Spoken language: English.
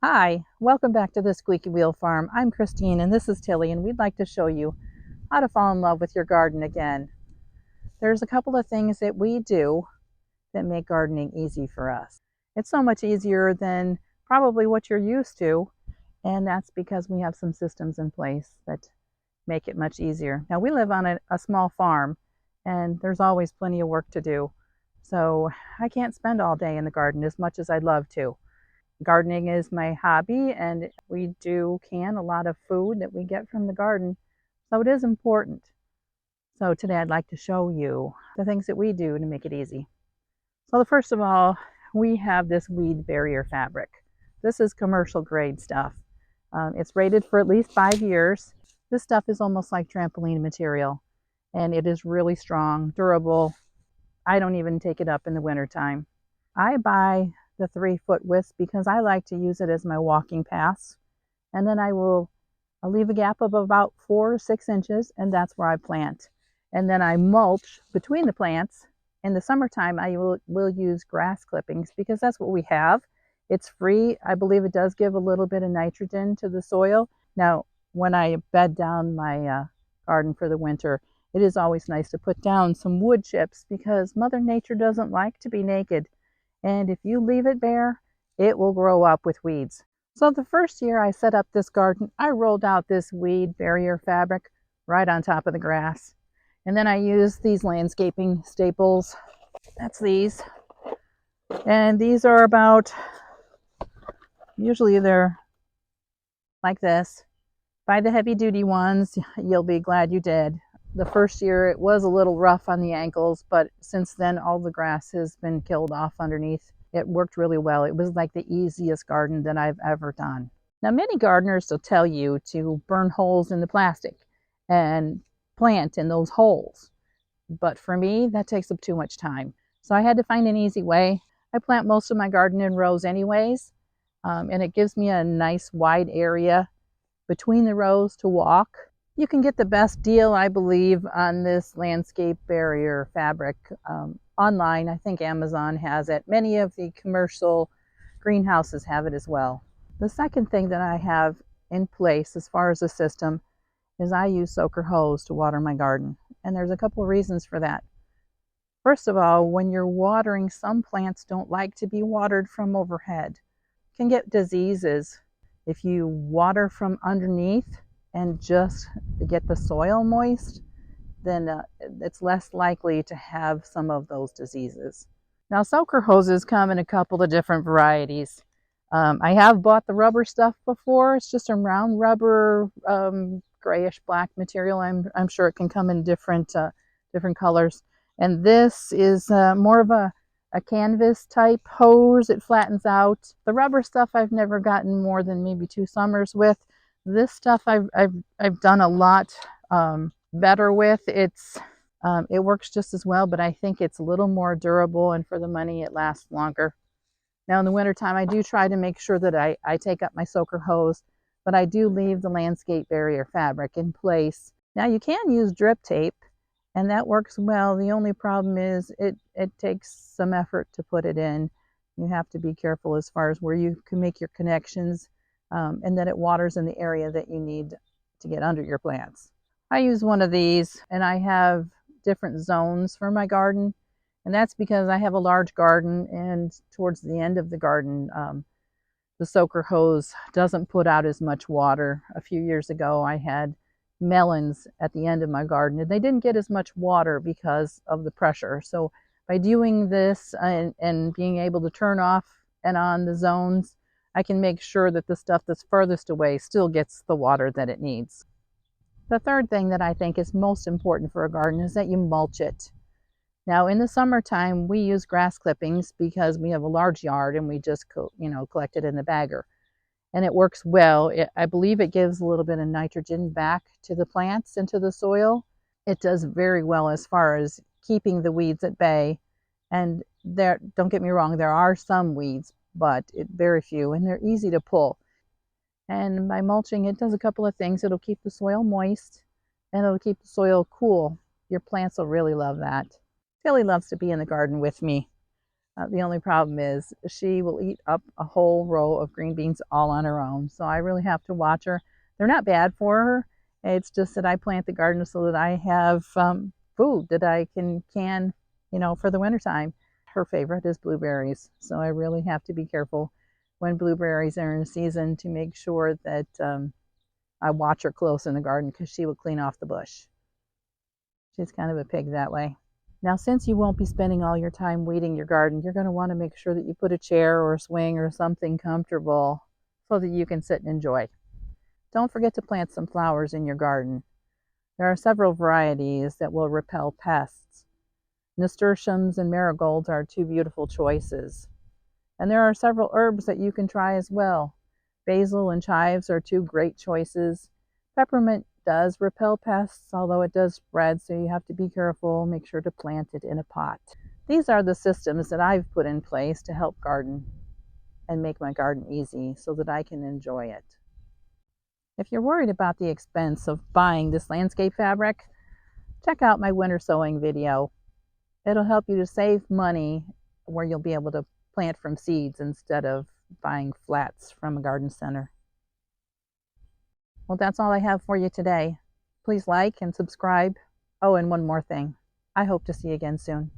Hi, welcome back to the Squeaky Wheel Farm. I'm Christine and this is Tilly, and we'd like to show you how to fall in love with your garden again. There's a couple of things that we do that make gardening easy for us. It's so much easier than probably what you're used to, and that's because we have some systems in place that make it much easier. Now, we live on a small farm, and there's always plenty of work to do. So I can't spend all day in the garden as much as I'd love to. Gardening is my hobby, and we do can a lot of food that we get from the garden, so it is important. So today I'd like to show you the things that we do to make it easy. So first of all, we have this weed barrier fabric. This is commercial grade stuff. It's rated for at least 5 years. This stuff is almost like trampoline material, and it is really strong, durable. I don't even take it up in the wintertime. I buy the 3 foot width because I like to use it as my walking paths. And then I'll leave a gap of about 4 or 6 inches, and that's where I plant. And then I mulch between the plants. In the summertime, I will use grass clippings because that's what we have. It's free. I believe it does give a little bit of nitrogen to the soil. Now, when I bed down my garden for the winter, it is always nice to put down some wood chips because Mother Nature doesn't like to be naked. And if you leave it bare, it will grow up with weeds. So the first year I set up this garden, I rolled out this weed barrier fabric right on top of the grass. And then I used these landscaping staples. That's these. And these are about, usually they're like this. Buy the heavy duty ones, you'll be glad you did. The first year it was a little rough on the ankles, but since then all the grass has been killed off underneath. It worked really well. It was like the easiest garden that I've ever done. Now, many gardeners will tell you to burn holes in the plastic and plant in those holes. But for me, that takes up too much time. So I had to find an easy way. I plant most of my garden in rows anyways, and it gives me a nice wide area between the rows to walk. You can get the best deal, I believe, on this landscape barrier fabric online. I think Amazon has it. Many of the commercial greenhouses have it as well. The second thing that I have in place as far as a system is I use soaker hose to water my garden. And there's a couple of reasons for that. First of all, when you're watering, some plants don't like to be watered from overhead. You can get diseases if you water from underneath and just get the soil moist, then it's less likely to have some of those diseases. Now, soaker hoses come in a couple of different varieties. I have bought the rubber stuff before. It's just a round rubber, grayish black material. I'm sure it can come in different colors. And this is more of a canvas type hose. It flattens out. The rubber stuff I've never gotten more than maybe 2 summers with. This stuff I've done a lot better with. It works just as well, but I think it's a little more durable, and for the money it lasts longer. Now in the wintertime, I do try to make sure that I take up my soaker hose, but I do leave the landscape barrier fabric in place. Now you can use drip tape, and that works well. The only problem is it takes some effort to put it in. You have to be careful as far as where you can make your connections, and that it waters in the area that you need to get under your plants. I use one of these, and I have different zones for my garden, and that's because I have a large garden, and towards the end of the garden, the soaker hose doesn't put out as much water. A few years ago, I had melons at the end of my garden, and they didn't get as much water because of the pressure. So by doing this and being able to turn off and on the zones, I can make sure that the stuff that's furthest away still gets the water that it needs. The third thing that I think is most important for a garden is that you mulch it. Now in the summertime, we use grass clippings because we have a large yard and we just collect it in the bagger. And it works well. I believe it gives a little bit of nitrogen back to the plants and to the soil. It does very well as far as keeping the weeds at bay. And don't get me wrong, there are some weeds, but very few, and they're easy to pull. And by mulching, it does a couple of things. It'll keep the soil moist, and it'll keep the soil cool. Your plants will really love that. Tilly loves to be in the garden with me. The only problem is she will eat up a whole row of green beans all on her own. So I really have to watch her. They're not bad for her. It's just that I plant the garden so that I have food that I can, for the wintertime. Her favorite is blueberries. So I really have to be careful when blueberries are in season to make sure that I watch her close in the garden because she will clean off the bush. She's kind of a pig that way. Now, since you won't be spending all your time weeding your garden, you're going to want to make sure that you put a chair or a swing or something comfortable so that you can sit and enjoy. Don't forget to plant some flowers in your garden. There are several varieties that will repel pests. Nasturtiums and marigolds are two beautiful choices. And there are several herbs that you can try as well. Basil and chives are two great choices. Peppermint does repel pests, although it does spread, so you have to be careful. Make sure to plant it in a pot. These are the systems that I've put in place to help garden and make my garden easy so that I can enjoy it. If you're worried about the expense of buying this landscape fabric, check out my winter sowing video. It'll help you to save money where you'll be able to plant from seeds instead of buying flats from a garden center. Well, that's all I have for you today. Please like and subscribe. Oh, and one more thing. I hope to see you again soon.